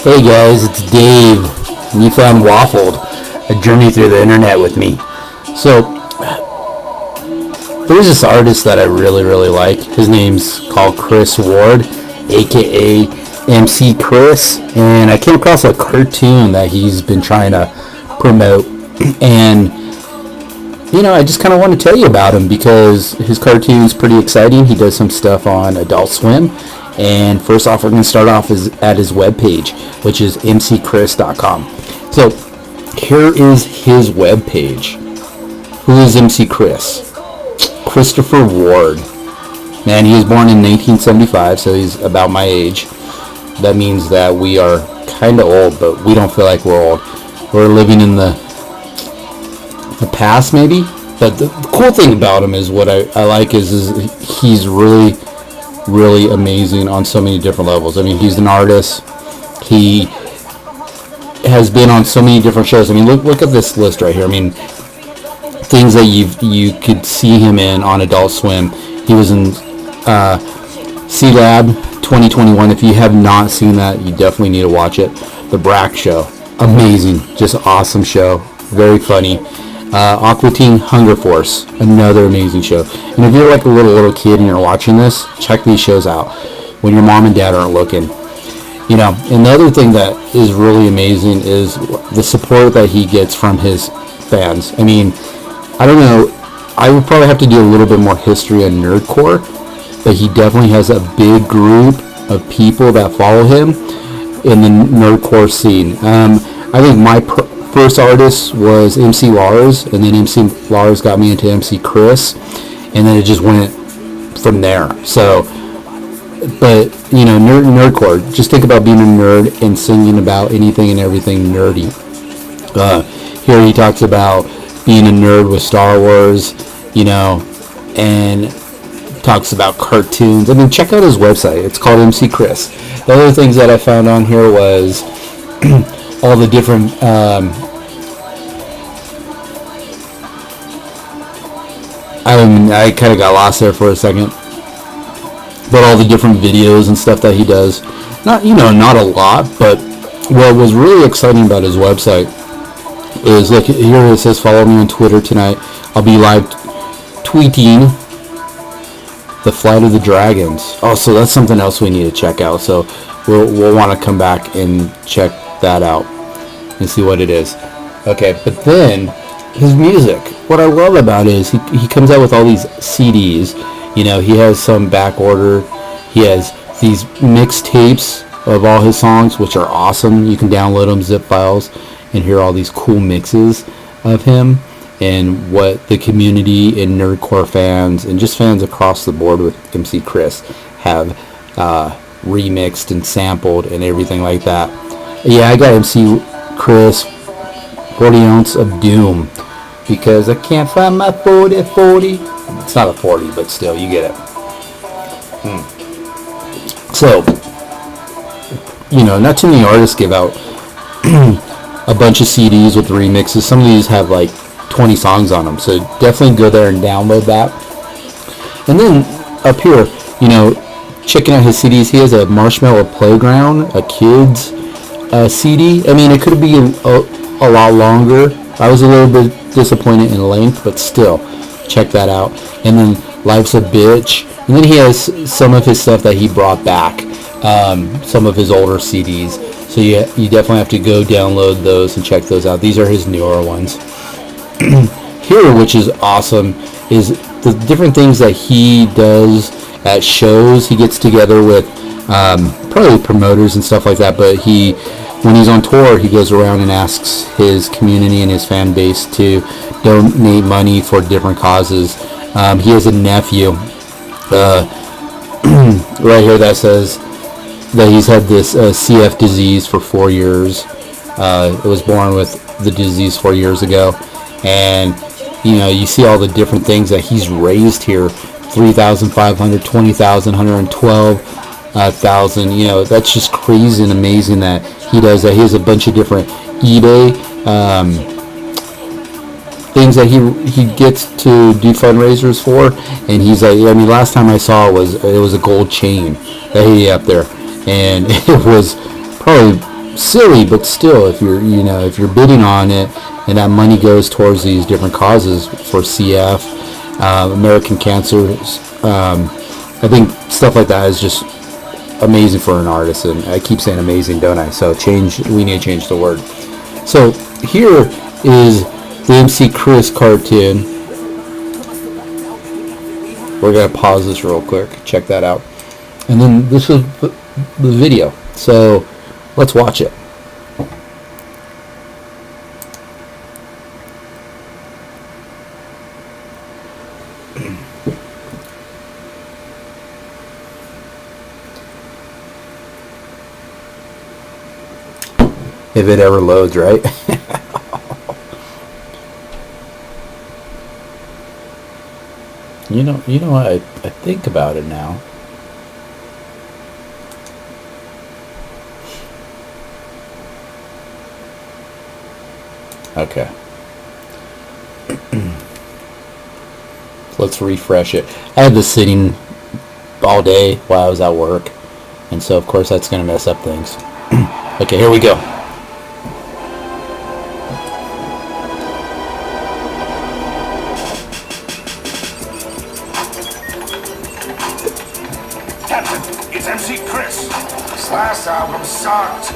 Hey guys, it's Dave, and you found Waffled, a journey through the internet with me. So, there's this artist that I really like. His name's called Chris Ward, aka MC Chris, and I came across a cartoon that he's been trying to promote, and I just kind of want to tell you about him because his cartoon's pretty exciting. He does some stuff on Adult Swim. And first off, we're going to start off at his webpage, which is mcchris.com. So here is his webpage. Who is MC Chris? Christopher Ward. Man, he was born in 1975, so he's about my age. That means that we are kind of old, but we don't feel like we're old. We're living in the past, maybe. But the cool thing about him is what I like is he's really amazing on so many different levels. I mean, he's an artist. He has been on so many different shows. I mean, look at this list right here. I mean, things that you could see him in on Adult Swim. He was in C-Lab 2021. If you have not seen that, you definitely need to watch it. The Brack Show, amazing, just awesome show, very funny. Aqua Teen Hunger Force, another amazing show. And if you're like a little kid and you're watching this, check these shows out when your mom and dad aren't looking. And the other thing that is really amazing is the support that he gets from his fans. I mean, I don't know, I would probably have to do a little bit more history on Nerdcore, but he definitely has a big group of people that follow him in the Nerdcore scene. I think my first artist was MC Lars, and then MC Lars got me into MC Chris, and then it just went from there. So, but nerdcore. Just think about being a nerd and singing about anything and everything nerdy. Here he talks about being a nerd with Star Wars, and talks about cartoons. I mean, check out his website. It's called MC Chris. The other things that I found on here was all the different I kind of got lost there for a second, but all the different videos and stuff that he does, not a lot, but what was really exciting about his website is, look here, it says follow me on Twitter tonight. I'll be live tweeting the Flight of the Dragons. Oh, so that's something else we need to check out. So we'll want to come back and check that out and see what it is. Okay, but then his music. What I love about it is he comes out with all these CDs. He has some back order. He has these mixtapes of all his songs, which are awesome. You can download them, zip files, and hear all these cool mixes of him and what the community and nerdcore fans and just fans across the board with MC Chris have remixed and sampled and everything like that. Yeah, I got MC Chris 40 Ounce of Doom because I can't find my 40. It's not a 40, but still, you get it. So, not too many artists give out a bunch of CDs with remixes. Some of these have like 20 songs on them, so definitely go there and download that. And then up here, checking out his CDs, he has a Marshmallow Playground, a kids CD. I mean, it could be a lot longer. I was a little bit disappointed in length, but still, check that out. And then Life's a Bitch. And then he has some of his stuff that he brought back, some of his older CDs. So you definitely have to go download those and check those out. These are his newer ones. Here, which is awesome, is the different things that he does at shows. He gets together with probably promoters and stuff like that, but when he's on tour, he goes around and asks his community and his fan base to donate money for different causes. He has a nephew right here that says that he's had this CF disease for 4 years. It was born with the disease 4 years ago, and you see all the different things that he's raised here: 3,500, 20,000, 112,000. That's just crazy and amazing that he does that. He has a bunch of different eBay things that he gets to do fundraisers for, and he's like, last time I saw it was a gold chain that he had up there, and it was probably silly, but still, if you're if you're bidding on it, and that money goes towards these different causes for CF, American Cancer, I think stuff like that is just amazing for an artist. And I keep saying amazing, don't I? So we need to change the word. So here is the MC Chris cartoon. We're gonna pause this real quick, check that out, and then this is the video. So let's watch it. If it ever loads, right? You know what? I think about it now. Okay. Let's refresh it. I had this sitting all day while I was at work, and so of course that's going to mess up things. Okay, here we go. Captain, it's MC Chris. His last album sucked.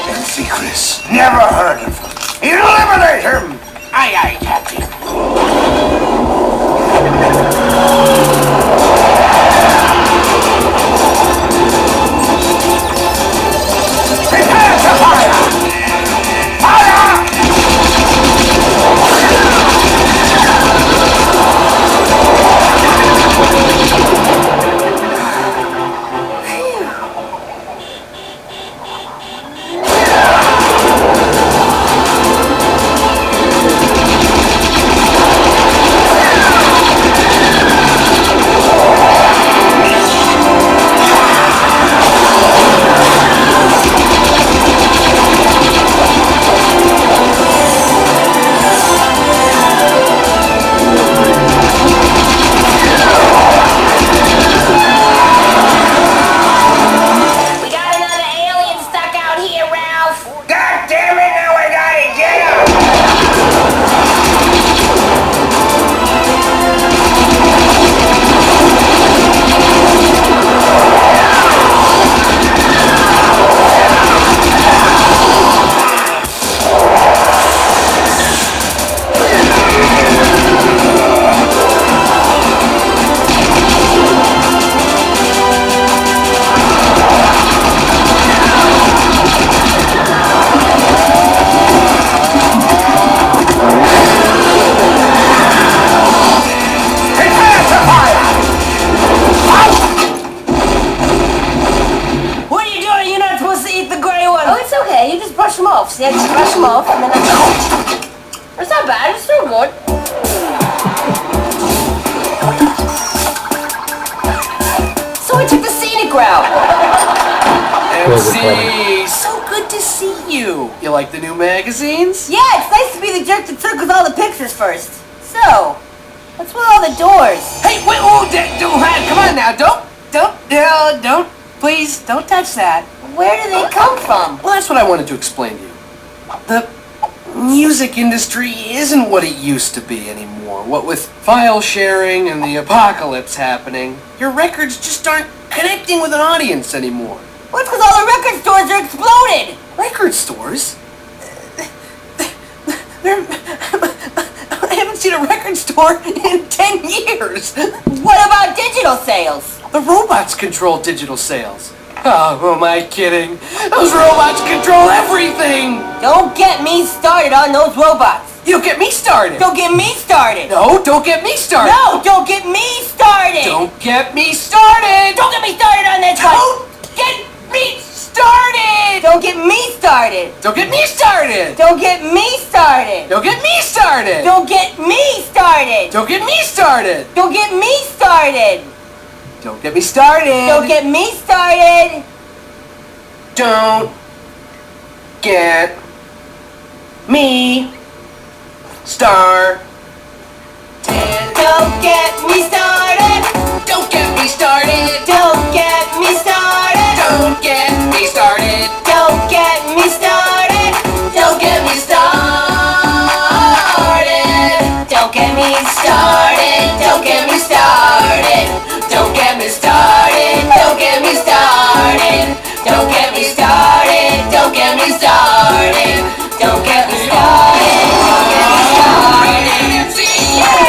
MC Chris. Never heard of him. Eliminate him! Aye, aye, Captain. Prepare to fire! Fire! See, I just brush them off and then it's not bad, it's still good. So I took the scenic route. MC, so good to see you. You like the new magazines? Yeah, it's nice to be the jerk that took with all the pictures first. So, what's with all the doors? Hey, wait, come on now, don't, please, don't touch that. Where do they come from? Well, that's what I wanted to explain to you. The music industry isn't what it used to be anymore. What with file sharing and the apocalypse happening, your records just aren't connecting with an audience anymore. What's because all the record stores are exploded? Record stores? I haven't seen a record store in 10 years. What about digital sales? The robots control digital sales. Oh, who am I kidding? Those robots control everything! Don't get me started on those robots. You don't get me started. Don't get me started. No, don't get me started. No, don't get me started. Don't get me started. Don't get me started on this one. Don't get me started. Don't get me started. Don't get me started. Don't get me started. Don't get me started. Don't get me started. Don't get me started. Don't get me started. Don't get me started. Don't get me started. Don't get me started. Don't get me started. Don't get me started. Don't get me started. Don't get Don't get me started, don't get me started. Don't get me started, don't get me started.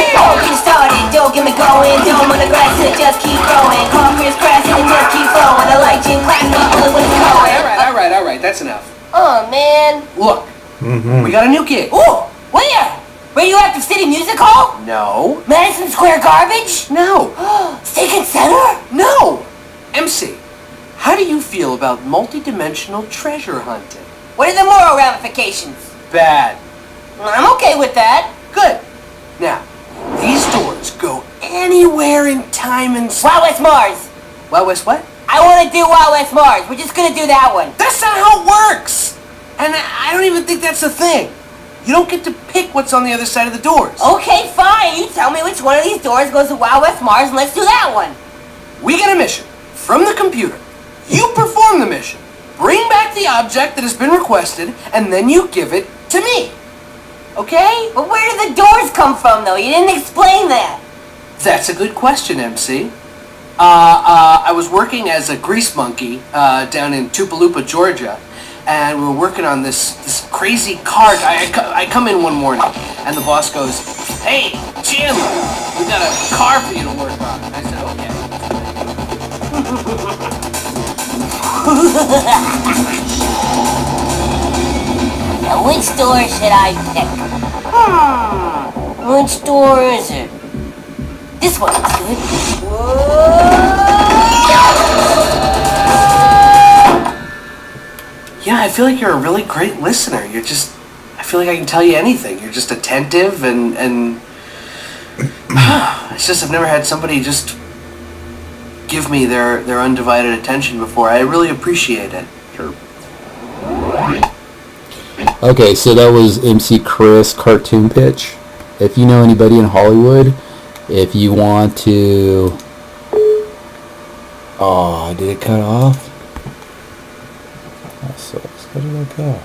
Don't get me started, don't get me going. Don't wanna grass it, just keep growing. Conquerors crashing and just keep flowing. I like gin class, not all with going. Alright, that's enough. Oh man. Look, we got a new gig. Ooh, where? Radioactive City Music Hall? No. Madison Square Garbage? No. Stake Center? No. MC, how do you feel about multi-dimensional treasure hunting? What are the moral ramifications? Bad. I'm okay with that. Good. Now, these doors go anywhere in time and space. Wild West Mars. Wild West what? I want to do Wild West Mars. We're just gonna do that one. That's not how it works. And I don't even think that's a thing. You don't get to pick what's on the other side of the doors. Okay, fine. You tell me which one of these doors goes to Wild West Mars and let's do that one. We get a mission from the computer. You perform the mission. Bring back the object that has been requested, and then you give it to me. Okay? But where do the doors come from, though? You didn't explain that. That's a good question, MC. I was working as a grease monkey down in Tupelo, Georgia, and we were working on this crazy cart. I come in one morning, and the boss goes, "Hey, Jim, we got a car for you to work on." I said, "Okay." Now, which door should I pick? Which door is it? This one looks good. Yeah, I feel like you're a really great listener. I feel like I can tell you anything. You're just attentive and it's just I've never had somebody just give me their undivided attention before. I really appreciate it. Sure. Okay, so that was MC Chris cartoon pitch. If you know anybody in Hollywood, if you want to... Oh, did it cut off? That sucks. How did that go?